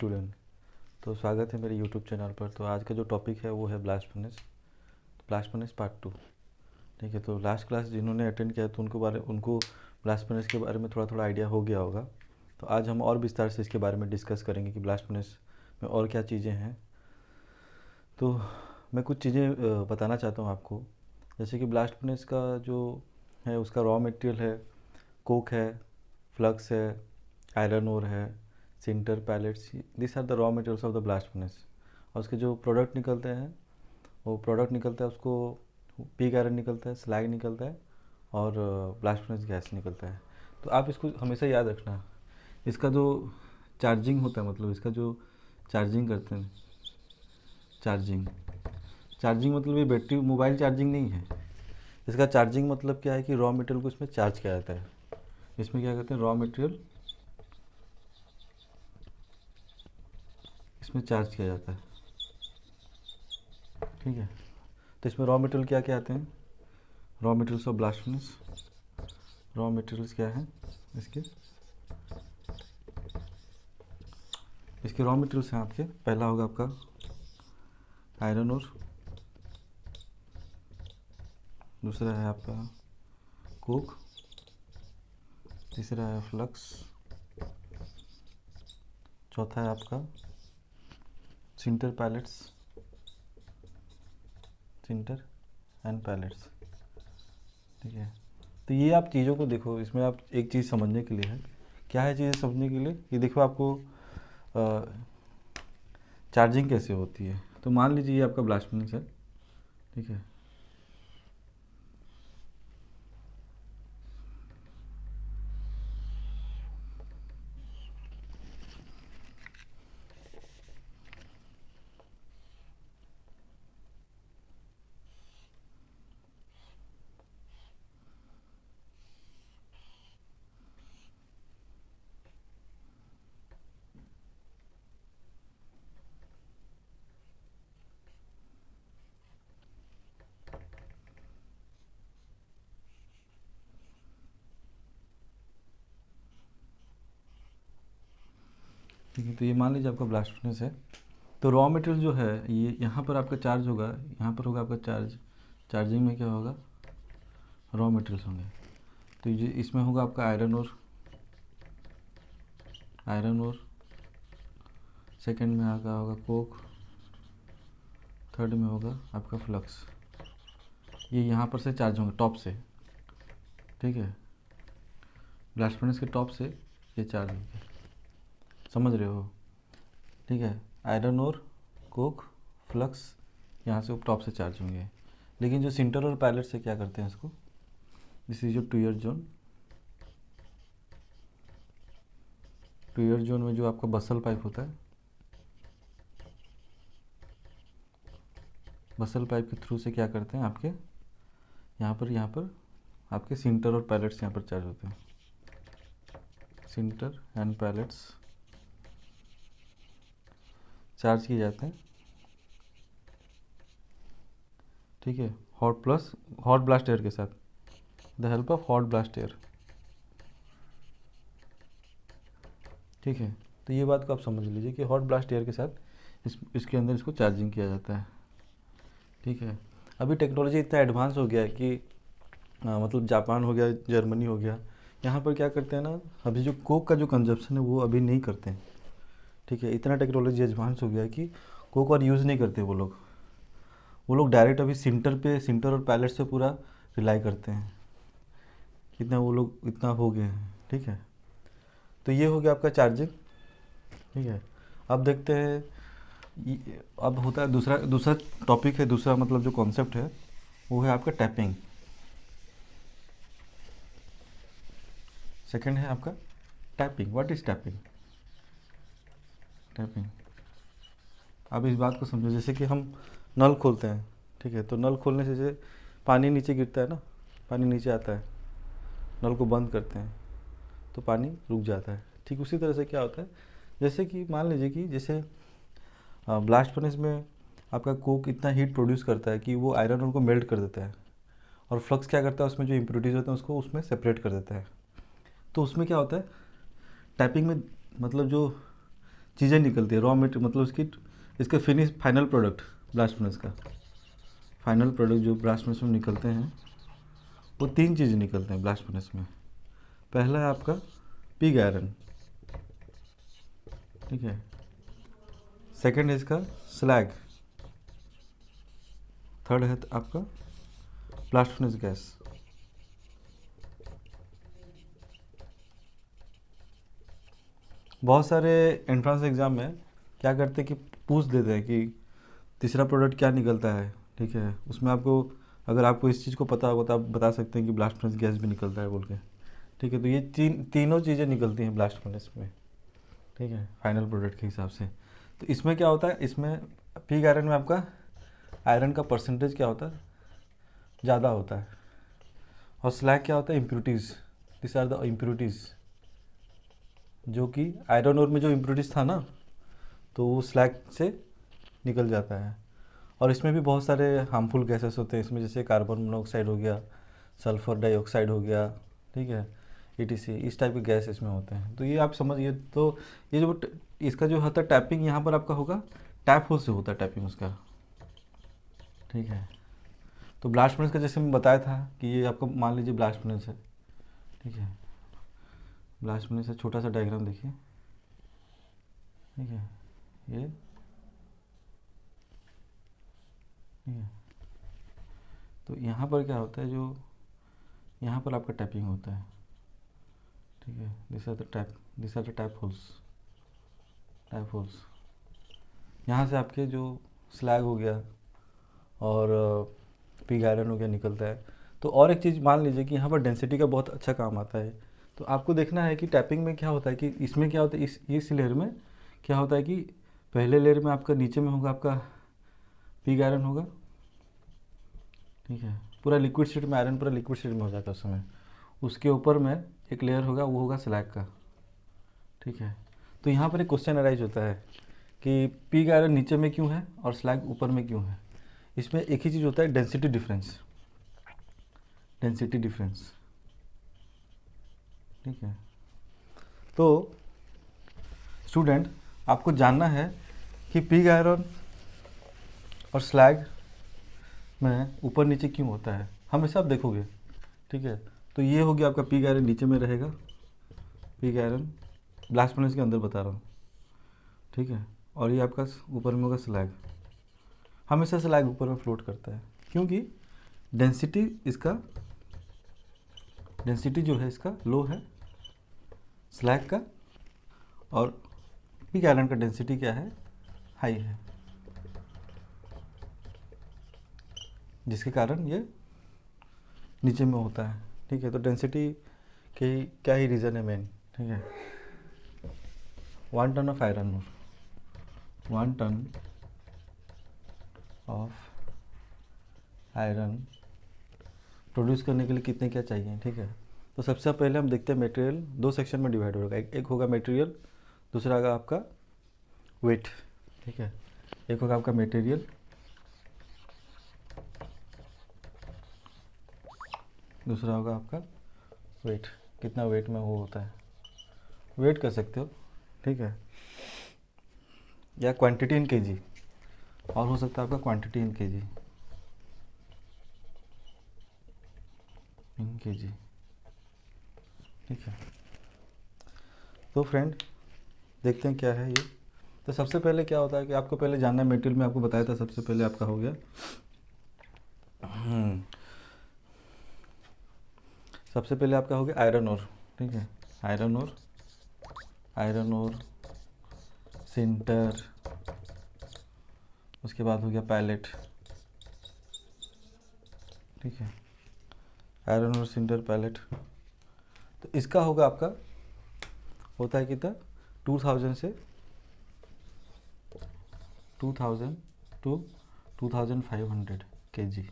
Student. तो स्वागत है मेरे यूट्यूब चैनल पर। तो आज का जो टॉपिक है वो है ब्लास्ट फर्नेस पार्ट 2। ठीक है, तो लास्ट क्लास जिन्होंने अटेंड किया तो उनको ब्लास्ट फर्नेस के बारे में थोड़ा थोड़ा आइडिया हो गया होगा। तो आज हम और विस्तार से इसके बारे में डिस्कस करेंगे कि ब्लास्ट फर्नेस में और क्या चीज़ें हैं। तो मैं कुछ चीज़ें बताना चाहता हूँ आपको। जैसे कि ब्लास्ट फर्नेस का जो है उसका रॉ मटेरियल है, कोक है, फ्लक्स है, आयरन ओर है, sinter, pellets. This are the raw materials of the blast furnace. और उसके जो प्रोडक्ट निकलते हैं उसको पिग आयरन निकलता है, स्लैग निकलता है और ब्लास्ट फर्नेस गैस निकलता है। तो आप इसको हमेशा याद रखना। इसका जो चार्जिंग होता है, मतलब इसका जो चार्जिंग करते हैं, चार्जिंग चार्जिंग मतलब ये बैटरी मोबाइल चार्जिंग नहीं है। इसका चार्जिंग मतलब क्या है कि रॉ मटेरियल को इसमें चार्ज किया जाता है। इसमें क्या कहते हैं, रॉ मटेरियल इसमें चार्ज किया जाता है। ठीक है, तो इसमें रॉ मटेरियल क्या क्या आते हैं, raw materials of blast furnace. Raw materials क्या हैं इसके इसके रॉ मटेरियल्स हैं आपके। पहला होगा आपका आयरन ओर, दूसरा है आपका कोक, तीसरा है फ्लक्स, चौथा है आपका sinter pellets, sinter and pellets. ठीक है, तो ये आप चीज़ों को देखो। इसमें आप एक चीज़ समझने के लिए है, क्या है चीज़ें समझने के लिए, ये देखो आपको चार्जिंग कैसे होती है। तो मान लीजिए ये आपका ब्लास्ट फर्नेस है। ठीक है, ठीक है, तो ये मान लीजिए आपका ब्लास्ट फर्नेस है। तो रॉ मटेरियल जो है ये यहाँ पर आपका चार्ज होगा, यहाँ पर होगा आपका चार्जिंग में क्या होगा, रॉ मटेरियल्स होंगे। तो ये इसमें होगा आपका आयरन और सेकंड में आगा होगा कोक, थर्ड में होगा आपका फ्लक्स। ये यहाँ पर से चार्ज होंगे टॉप से। ठीक है, ब्लास्ट फर्नेस के टॉप से ये चार्ज होंगे, समझ रहे हो। ठीक है, आयरन और कोक, फ्लक्स यहाँ से टॉप से चार्ज होंगे। लेकिन जो सिंटर और पैलेट से क्या करते हैं इसको, this is your two year zone में जो आपका बसल पाइप होता है, बसल पाइप के थ्रू से क्या करते हैं आपके यहाँ पर आपके सिंटर और पैलेट्स यहाँ पर चार्ज होते हैं। सिंटर एंड पैलेट्स चार्ज किए जाते हैं। ठीक है, हॉट ब्लास्ट एयर के साथ, the help of hot blast air. ठीक है, तो ये बात को आप समझ लीजिए कि हॉट ब्लास्ट एयर के साथ इसके अंदर इसको चार्जिंग किया जाता है। ठीक है, अभी टेक्नोलॉजी इतना एडवांस हो गया है कि मतलब जापान हो गया, जर्मनी हो गया, यहाँ पर क्या करते हैं ना, अभी जो कोक का जो कंजप्शन है वो अभी नहीं करते हैं। ठीक है, इतना टेक्नोलॉजी एडवांस हो गया है कि कोक और यूज़ नहीं करते वो लोग डायरेक्ट अभी सिंटर और पैलेट से पूरा रिलाई करते हैं। इतना वो लोग इतना हो गए हैं। ठीक है, तो ये हो गया आपका चार्जिंग। ठीक है, अब देखते हैं अब होता है दूसरा टॉपिक है, दूसरा मतलब जो कॉन्सेप्ट है वो है आपका टैपिंग। सेकंड है आपका tapping. What is tapping? Tapping, अब इस बात को समझो। जैसे कि हम नल खोलते हैं, ठीक है, तो नल खोलने से जैसे पानी नीचे गिरता है ना, पानी नीचे आता है, नल को बंद करते हैं तो पानी रुक जाता है। ठीक उसी तरह से क्या होता है, जैसे कि मान लीजिए कि जैसे ब्लास्ट फर्नेस में आपका कोक इतना हीट प्रोड्यूस करता है कि वो आयरन ओर को मेल्ट कर देता है, और फ्लक्स क्या करता है, उसमें जो इम्प्योरिटीज़ होते हैं उसको उसमें सेपरेट कर देता है। तो उसमें क्या होता है, टैपिंग में मतलब जो चीज़ें निकलती है, रॉ मटेरियल मतलब इसके finish final product blast furnace का फाइनल प्रोडक्ट जो ब्लास्ट फर्नेस में निकलते हैं वो 3 चीज़ें निकलते हैं ब्लास्ट फर्नेस में। पहला है आपका पिग आयरन, ठीक है। सेकंड है इसका स्लैग। थर्ड है आपका ब्लास्ट फर्नेस गैस। बहुत सारे एंट्रेंस एग्ज़ाम में क्या करते हैं कि पूछ देते हैं कि तीसरा प्रोडक्ट क्या निकलता है, ठीक है। उसमें आपको अगर आपको इस चीज़ को पता होगा तो आप बता सकते हैं कि ब्लास्ट फर्नेस गैस भी निकलता है बोल के, ठीक है। तो ये तीनों चीज़ें निकलती हैं ब्लास्ट फर्नेस में, ठीक है, फाइनल प्रोडक्ट के हिसाब से। तो इसमें क्या होता है, इसमें पिग आयरन में आपका आयरन का परसेंटेज क्या होता है, ज़्यादा होता है। और स्लैग क्या होता है, impurities. This are the impurities, जो कि आयरन ओर में जो इम्प्यूरिटीज़ था ना, तो वो स्लैग से निकल जाता है। और इसमें भी बहुत सारे हार्मफुल गैसेस होते हैं इसमें, जैसे कार्बन मोनोऑक्साइड हो गया, सल्फर डाइऑक्साइड हो गया, ठीक है, ETC, इस टाइप के गैस इसमें होते हैं। तो ये आप समझिए। तो ये जो इसका जो होता है टैपिंग, यहाँ पर आपका होगा टैप होल से होता है टैपिंग उसका, ठीक है। तो ब्लास्ट फर्नेस का जैसे मैं बताया था कि ये आपको मान लीजिए ब्लास्ट फर्नेस है, ठीक है। ब्लास्ट फर्नेस से छोटा सा डायग्राम देखिए, ठीक है, ये ठीक है। तो यहाँ पर क्या होता है, जो यहाँ पर आपका टैपिंग होता है, ठीक है। This are the tap holes. यहाँ से आपके जो स्लैग हो गया और पिग आयरन हो गया निकलता है। तो और एक चीज़ मान लीजिए कि यहाँ पर डेंसिटी का बहुत अच्छा काम आता है। तो आपको देखना है कि टैपिंग में क्या होता है, कि इसमें क्या होता है, इस लेयर में क्या होता है कि पहले लेयर में आपका नीचे में होगा आपका पिग आयरन होगा, ठीक है। पूरा लिक्विड स्टेट में आयरन पूरा लिक्विड स्टेट में हो जाता है उस समय। उसके ऊपर में एक लेयर होगा, वो होगा स्लैग का, ठीक है। तो यहाँ पर एक क्वेश्चन अराइज होता है कि पिग आयरन नीचे में क्यों है और स्लैग ऊपर में क्यों है। इसमें एक ही चीज़ होता है, डेंसिटी डिफरेंस, ठीक है। तो स्टूडेंट, आपको जानना है कि पिग आयरन और स्लैग में ऊपर नीचे क्यों होता है, हमेशा आप देखोगे, ठीक है। तो ये हो गया आपका पिग आयरन नीचे में रहेगा, पिग आयरन ब्लास्ट फर्नेस के अंदर बता रहा हूँ, ठीक है। और ये आपका ऊपर में होगा स्लैग। हमेशा स्लैग ऊपर में फ्लोट करता है, क्योंकि डेंसिटी जो है इसका लो है स्लैग का, और पिग आयरन का डेंसिटी क्या है, हाई है, जिसके कारण ये नीचे में होता है, ठीक है। तो डेंसिटी के क्या ही रीज़न है मेन, ठीक है। 1 ton of iron ore, 1 ton of iron produce करने के लिए कितने क्या चाहिए, ठीक है। तो सबसे पहले हम देखते हैं मटेरियल 2 सेक्शन में डिवाइड होगा। एक होगा मटेरियल, दूसरा होगा आपका वेट, ठीक है। एक होगा आपका मटेरियल, दूसरा होगा आपका वेट, कितना वेट में वो होता है, वेट कर सकते हो, ठीक है, या क्वांटिटी इन केजी, और हो सकता है आपका क्वांटिटी इन केजी, ठीक है। तो फ्रेंड देखते हैं क्या है ये। तो सबसे पहले क्या होता है कि आपको पहले जानना है, मटेरियल में आपको बताया था सबसे पहले आपका हो गया सबसे पहले आपका हो गया आयरन ओर, ठीक है। आयरन ओर सिंटर, उसके बाद हो गया पैलेट, ठीक है। आयरन ओर सिंटर पैलेट, तो इसका होगा आपका होता है कितना 2000 से 2000 टू 2500 kg,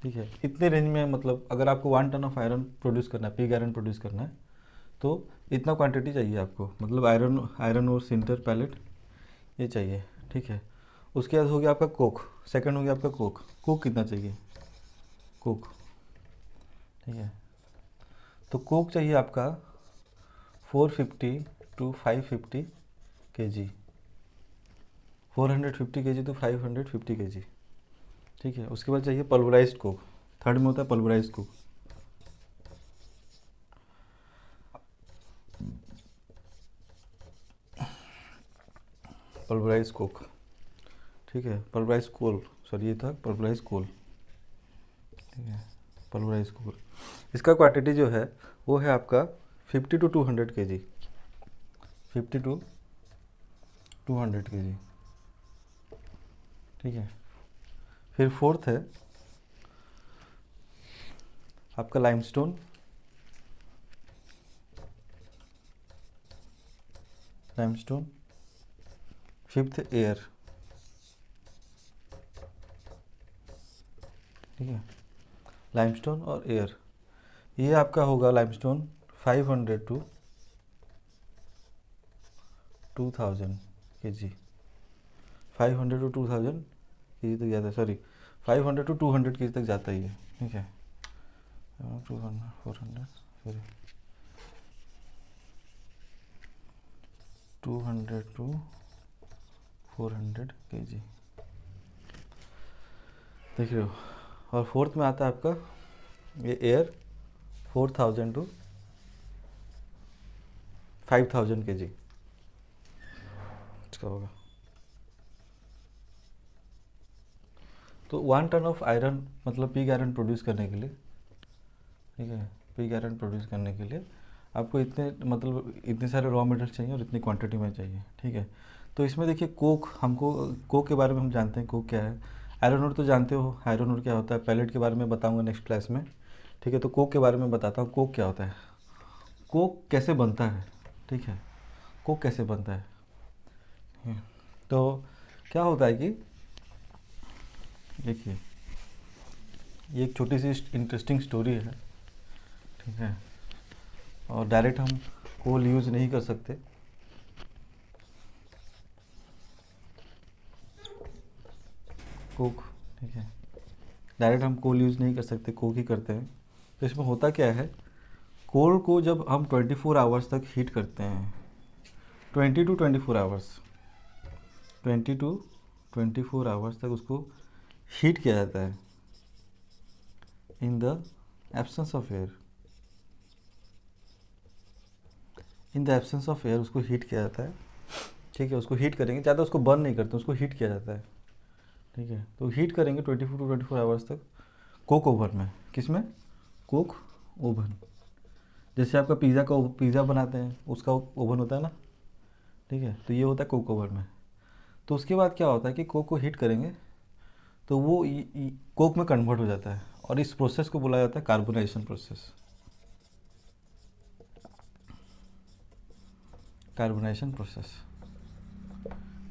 ठीक है। इतने रेंज में, मतलब अगर आपको 1 टन ऑफ आयरन प्रोड्यूस करना है, पिग आयरन प्रोड्यूस करना है, तो इतना क्वांटिटी चाहिए आपको, मतलब आयरन और सिंटर पैलेट ये चाहिए, ठीक है। उसके बाद हो गया आपका कोक, सेकंड हो गया आपका कोक कितना चाहिए, कोक, ठीक है। तो कोक चाहिए आपका 450 टू 550 kg, 450 kg तो 550 kg, ठीक है। उसके बाद चाहिए पल्वराइज्ड कोक, थर्ड में होता है पल्वराइज्ड कोक। पल्वराइज्ड कोक, ठीक है, पल्वराइज्ड कोल, सॉरी ये था पल्वराइज्ड कोल, ठीक है, पल्वराइज्ड कोल। इसका क्वांटिटी जो है वो है आपका 50 to 200 kg, 50 to 200 kg, ठीक है। फिर फोर्थ है आपका लाइमस्टोन, लाइमस्टोन। फिफ्थ एयर, ठीक है, लाइमस्टोन और एयर। ये आपका होगा limestone 500 to 2000 kg, 500 to 2000 kg तक जाता है, सॉरी 500 to 200 kg तक जाता ही है, ठीक है। 200 400 सॉरी 200 to 400 kg, देख रहे हो। और फोर्थ में आता है आपका ये एयर 4000 to 5000 kg, इसका होगा। तो 1 टन ऑफ आयरन, मतलब पिग आयरन प्रोड्यूस करने के लिए, ठीक है, पिग आयरन प्रोड्यूस करने के लिए आपको इतने, मतलब इतने सारे रॉ मटेरियल चाहिए और इतनी क्वांटिटी में चाहिए, ठीक है। तो इसमें देखिए कोक, हमको कोक के बारे में हम जानते हैं कोक क्या है। आयरन ओर तो जानते हो, आयरन ओर क्या होता है, पैलेट के बारे में बताऊंगा नेक्स्ट क्लास में, ठीक है। तो कोक के बारे में बताता हूँ, कोक क्या होता है, कोक कैसे बनता है, ठीक है, कोक कैसे बनता है। तो क्या होता है कि देखिए ये एक छोटी सी इंटरेस्टिंग स्टोरी है, ठीक है, और डायरेक्ट हम कोल यूज़ नहीं कर सकते, कोक, ठीक है, डायरेक्ट हम कोल यूज़ नहीं कर सकते, कोक ही करते हैं। तो इसमें होता क्या है, कोल को जब हम 24 आवर्स तक हीट करते हैं, 20 to 24 आवर्स, 20 to 24 आवर्स तक उसको हीट किया जाता है in the absence of air, in the absence of air उसको हीट किया जाता है, ठीक है। उसको हीट करेंगे, ज़्यादा उसको बर्न नहीं करते, उसको हीट किया जाता है, ठीक है। तो हीट करेंगे 24 to 24 आवर्स तक कोक ओवन में, किस में, कोक ओवन। जैसे आपका पिज़्ज़ा बनाते हैं उसका ओवन होता है ना, ठीक है, तो ये होता है कोक ओवन में। तो उसके बाद क्या होता है कि कोक को हीट करेंगे तो वो कोक में कन्वर्ट हो जाता है, और इस प्रोसेस को बोला जाता है कार्बोनाइजेशन प्रोसेस, कार्बोनाइजेशन प्रोसेस,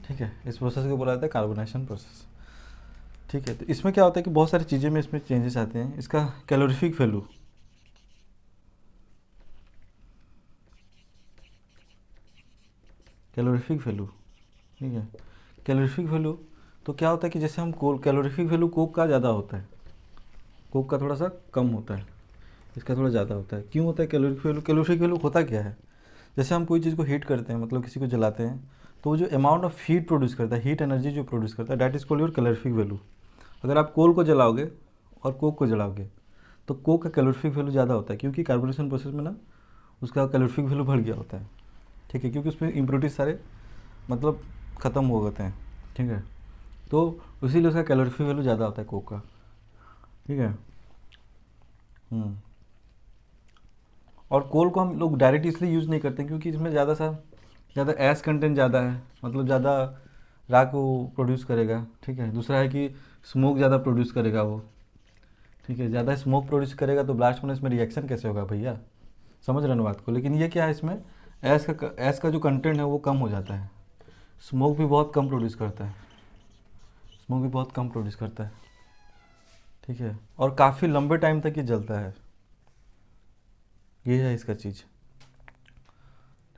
ठीक है। इस प्रोसेस को बोला जाता है कार्बोनाइजेशन प्रोसेस, ठीक है। तो इसमें क्या होता है कि बहुत सारी चीज़ें में इसमें चेंजेस आते हैं। इसका कैलोरीफिक वैल्यू, कैलोरीफिक वैल्यू, ठीक है, कैलोरीफिक वैल्यू। तो क्या होता है कि जैसे हम कैलोरीफिक वैल्यू कोक का ज़्यादा होता है, कोक का थोड़ा सा कम होता है, इसका थोड़ा ज़्यादा होता है। क्यों होता है कैलोरीफिक वैल्यू, कैलोरीफिक वैल्यू होता क्या है, जैसे हम कोई चीज़ को हीट करते हैं, मतलब किसी को जलाते हैं, तो वो जो अमाउंट ऑफ हीट प्रोड्यूस करता है, हीट एनर्जी जो प्रोड्यूस करता है, that is called your calorific value. अगर आप कोल को जलाओगे और कोक को जलाओगे तो कोक का कैलोरीफिक वैल्यू ज़्यादा होता है, क्योंकि कार्बोनेशन प्रोसेस में ना उसका कैलोरीफिक वैल्यू बढ़ गया होता है, ठीक है, क्योंकि उसमें इम्प्योरिटीज सारे मतलब ख़त्म हो गए हैं, ठीक है। तो इसीलिए उसका कैलोरीफिक वैल्यू ज़्यादा होता है कोक का, ठीक है। और कोल को हम लोग डायरेक्ट इसलिए यूज़ नहीं करते क्योंकि इसमें ज़्यादा एस कंटेंट ज़्यादा है, मतलब ज़्यादा राख वो प्रोड्यूस करेगा, ठीक है। दूसरा है कि स्मोक ज़्यादा प्रोड्यूस करेगा वो, ठीक है, ज़्यादा स्मोक प्रोड्यूस करेगा तो ब्लास्ट फर्नेस में रिएक्शन कैसे होगा भैया, समझ रहे ना बात को। लेकिन ये क्या है, इसमें एस का जो कंटेंट है वो कम हो जाता है, स्मोक भी बहुत कम प्रोड्यूस करता है, स्मोक भी बहुत कम प्रोड्यूस करता है, ठीक है, और काफ़ी लंबे टाइम तक ये जलता है, ये है इसका चीज़,